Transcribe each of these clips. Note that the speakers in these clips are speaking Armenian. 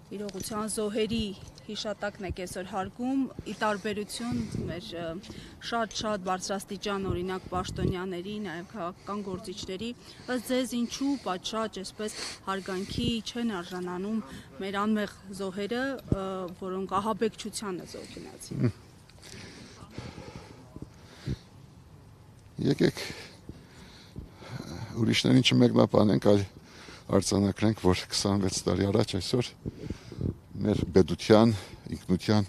իրողության զոհերի հիշատակն եք այսօր հարգում, ի տարբերություն մեր շատ բարձրաստիճան օրինակ պաշտոնյաների, նաև քաղաքական գործիչների, ըստ ձեզ ինչու պատշաճ այսպես հարգանքի չեն արժանանում մեր անմեղ զոհերը, որոնք ահաբեկչությանը զոհ գնացին։ Եկեք ուրիշներին չմեկնաբանենք, այլ արձանագրենք, որ 26 տարի առաջ այսօր մեր պետության, ինքնության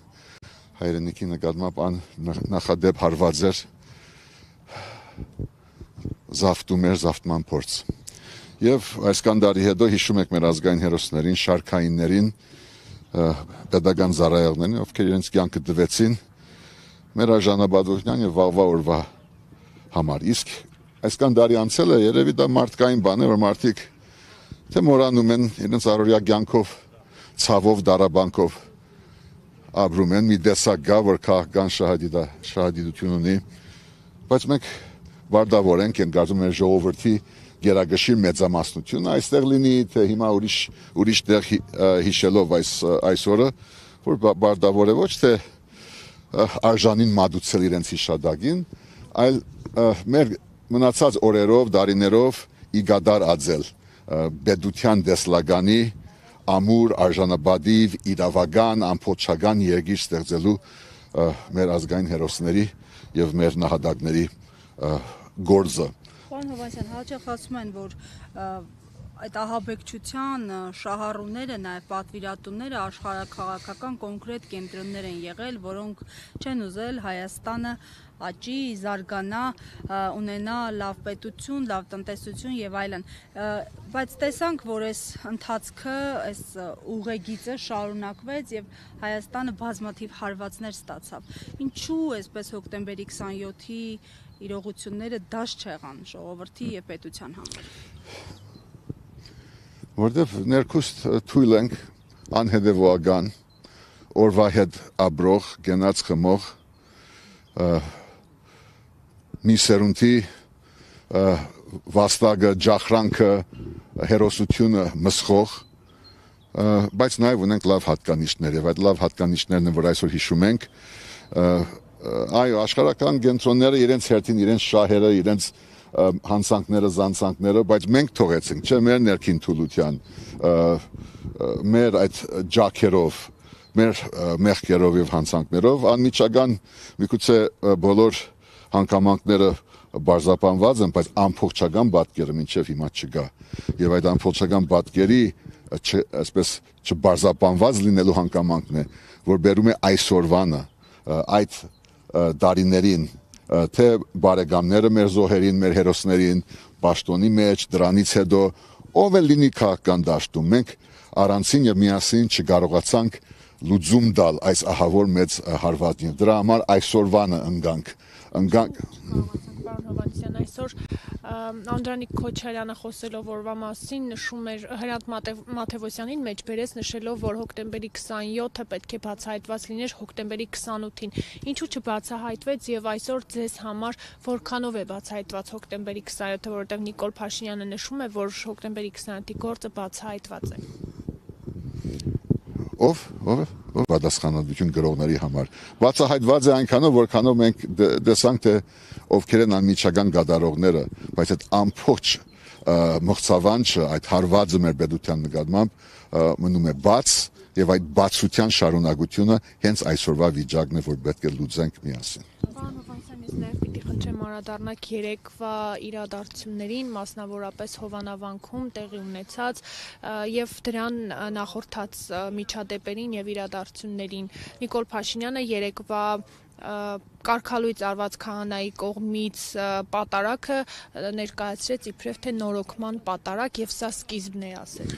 հայրենիքի նկատմամբ նախադեպ հարված էր զավթում էր զավթման փորձ։ Եվ այս կանդարի հետո հիշում եք մեր ազգային հերոսներին, շարքայիններին, պետական ծառայողներին, ովքեր իրենց կյանքը տվեցին մեր արժանապատվության եւ վաղվա օրվա համար։ Իսկ այս կանդարի անցել է երևի դա մարդկային բան է, որ մարդիկ թե մոռանում են իրենց առօրյա կյանքով, ցավով, դարաբանքով ապրում են, մի տեսակ գա, որ քաղաքական շահադիտություն ունի, բայց մենք վարդավոր ենք, կարծում եմ ժողովրդի գերագշիռ մեծամասնությունը այստեղ լինի, թե հիմա ուրիշ տեղ հիշելով այս օրը, որ վարդավոր է ոչ թե արժանին մատուցել իրենց հիշադակին, այլ մեր մնացած օրերով, դարիներով իգադար ածել պետության դեսլագանի ամուր, արժանապատիվ, իրավական, ամփոփչական երկիր ստեղծելու մեր ազգային հերոսների եւ մեր նահատակների գործը։ Պարոն Հովհաննիսյան, հաճախ ասում են, որ այդ ահաբեկչության շահառուները, նաև պատվիրատուները աշխարհաքաղաքական կոնկրետ կենտրոններ են եղել, որոնք չեն ուզել Հայաստանը աճի, զարգանա, ունենա լավ պետություն, լավ տնտեսություն եւ այլն, բայց տեսանք, որ այս ընթացքը, այս ուղեգիծը շարունակվեց եւ Հայաստանը բազմաթիվ հարվածներ ստացավ։ Ինչու այսպես հոկտեմբերի 27-ի իրողությունները դաշ չեղան ժողովրդի եւ պետության համար։ Որտեվ ներքուստ թույլ ենք անհետևողական օրվա հետ ապրող, գնաց խմող մի սերունդի վաստակը, ջախրանքը, հերոսությունը մսխող, բայց նաև ունենք լավ հատկանիշներ եւ այդ լավ հատկանիշներն են, որ այսօր հիշում ենք, այո, աշխարհական կենտրոնները իրենց հերթին, իրենց շահերը, իրենց հանցանքները, զանցանքները, բայց մենք թողեցինք, չէ, մեր ներքին թուլության, մեր այդ ջաքերով, մեր մեղքերով եւ հանցանքներով անմիջական միգուցե բոլոր հանգամանքները բարձրապանված են, բայց ամբողջական պատկերը մինչև հիմա չկա։ Եվ այդ ամբողջական պատկերի այսպես չբարձրապանված լինելու հանգամանքն է, որ բերում է այսօրվանը, այդ դարիներին, թե բարեկամները մեր զոհերին, մեր հերոսներին, պաշտոնի մեջ, դրանից հետո ով է լինի քաղաքական դաշտում, մենք առանցին եւ միասին չկարողացանք լուծում տալ այս ահավոր մեծ հարվածին։ Դրա համար այսօրվանը ընկանք Պարոն Հովհաննիսյան, այսօր Անդրանիկ Քոչարյանը խոսելով օրվա մասին նշում էր Հրանտ Մաթևոսյանին մեջ բերեց նշելով, որ հոկտեմբերի 27-ը պետք է բացահայտված լիներ հոկտեմբերի 28-ին։ Ինչու չբացահայտվեց եւ այսօր ձեզ համար որքանով է բացահայտված հոկտեմբերի 27-ը, որովհետեւ Նիկոլ Փաշինյանը նշում է, որ հոկտեմբերի 27-ի գործը բացահայտված է։ Ով պատասխանատվություն գրողների համար բացահայտված է այնքանով, որքանով մենք տեսանք, թե ովքեր են անմիջական գդարողները, բայց այդ ամբողջ մղձավանջը, այդ հարվածը մեր պետության նկատմամբ մնում է բաց եւ այդ բացության շարունակությունը հենց այսօրվա վիճակն է, որ պետք է լուծենք միասին։ Պարոն Հովհաննիսյան, ես նաև պիտի խնդրեմ անդրադառնալ երեկվա իրադարձություններին, մասնավորապես Հովանավանքում տեղի ունեցած եւ դրան նախորդած միջադեպերին եւ իրադարձություններին։ Նիկոլ Փաշինյանը երեկվա կարգալույծ արված քահանայի կողմից պատարակը ներկայացրեց իբրև թե նորոգման պատարակ եւ սա սկիզբն է ասել։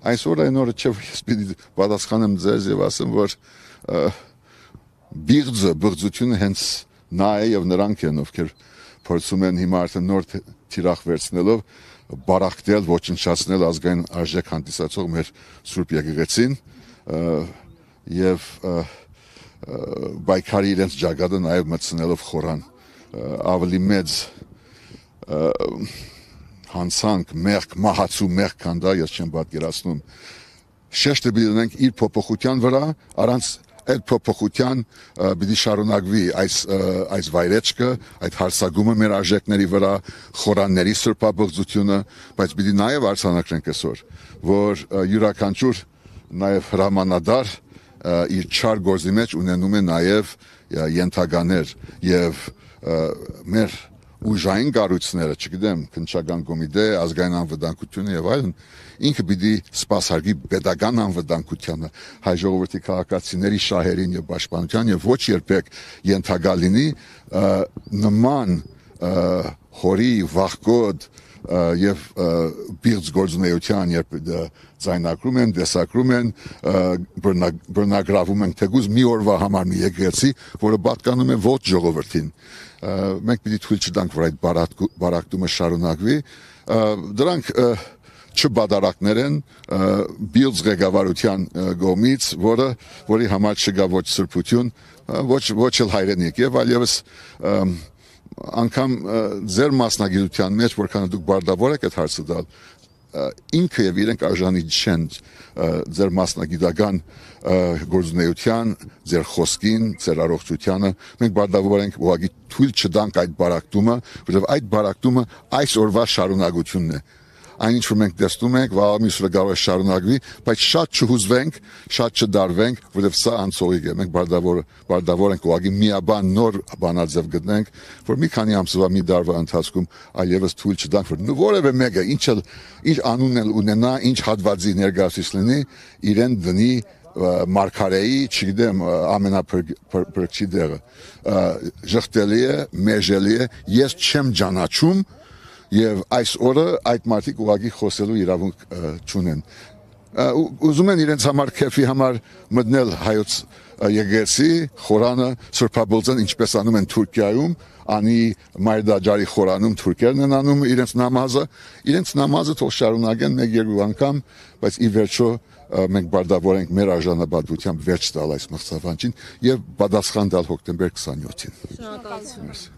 Այսօր այն օրը չէ, ես պիտի պատասխանեմ ձեզ եւ ասեմ, որ բղձությունը հենց նա է եւ նրանք են, ովքեր փորձում են հիմա արդեն նոր թիրախ վերցնելով բարախտել, ոչնչացնել ազգային արժեք հանդիսացող մեր Սուրբ Եկեղեցին եւ բայկարի իրենց ջագատը նաեւ մտցնելով խորան ավելի մեծ հանցանք, մեղք, մահացու մեղք կան դա, ես չեմ պատկերացնում։ Շեշտը պիտի ունենք իր փոփոխության վրա, առանց այդ փոփոխության պիտի շարունակվի այս վայրեջքը, այդ հարցակումը մեր արժեքների վրա, խորանների սրբաբղծությունը, բայց պիտի նաև արձանագրենք այսօր, որ յուրաքանչյուր նաև հրամանատար իր չար գործի մեջ ունենում է նաև ենթականեր եւ մեր ուժային կառույցները, չգիտեմ, քննչական կոմիտե, ազգային անվտանգությունը եւ այլն, ինքը պիտի սպասարկի պետական անվտանգությանը, հայ ժողովրդի քաղաքացիների շահերին եւ պաշտպանության եւ ոչ երբեք ենթակա լինի նման հորի վախկոտ եւ բիղձ գործունեության, երբ ձայնակրում են, դեսակրում են, բռնագրավում են թեկուզ մի օրվա համար մի եկեղեցի, որը պատկանում է ոչ ժողովրդին։ Մենք պիտի թույլ չտանք, որ այդ բարակտումը շարունակվի։ Դրանք չբադարակներ են բիղձ ղեկավարության կողմից, որի համար չկա ոչ սրբություն, ոչ էլ հայրենիք եւ այլևս անգամ ձեր մասնագիտության մեջ, որքան դուք բարդավոր եք այդ հարցը տալ, ինքը եւ իրենք արժանի չեն ձեր մասնագիտական գործունեության, ձեր խոսքին, ձեր առողջությանը։ Մենք բարդավոր ենք ուղղակի թույլ չտանք այդ բարակտումը, որովհետեւ այդ բարակտումը այս օրվա շարունակությունն է։ Այն ինչ որ մենք տեսնում ենք, վաղամիսը կարող է շարունակվի, բայց շատ չհուզվենք, շատ չդարվենք, որովհետև սա անցողիկ է։ Մենք բարդավոր ենք ուղղակի միաբան նոր բանաձև գտնենք, որ մի քանի ամսվա մի դարվա ընթացքում այլևս թույլ չտանք, որ որևէ մեկը ինչ անուն էլ ունենա, ինչ հատվածի ներկայացուցիչ լինի, իրեն դնի մարգարեի, չգիտեմ, ամենափրկչի դեղը։ Ժխտելի է, մեժելի է, ես չեմ ճանաչում եւ այս օրը այդ մարդիկ ուղղակի խոսելու իրավունք չունեն։ Ուզում են իրենց համար քեֆի համար մտնել հայոց եկեղեցի, խորանը սրբաբոլձան, ինչպես անում են Թուրքիայում, անի Մայրդաջարի խորանում թուրքերն են անում իրենց նամազը թող շարունակեն մեկ-երկու անգամ, բայց ի վերջո մենք բարդավոր ենք մեր արժանապատվությամբ վերջ տալ այս մղձավանջին եւ պատասխան տալ հոկտեմբեր 27-ին։ Շնորհակալություն։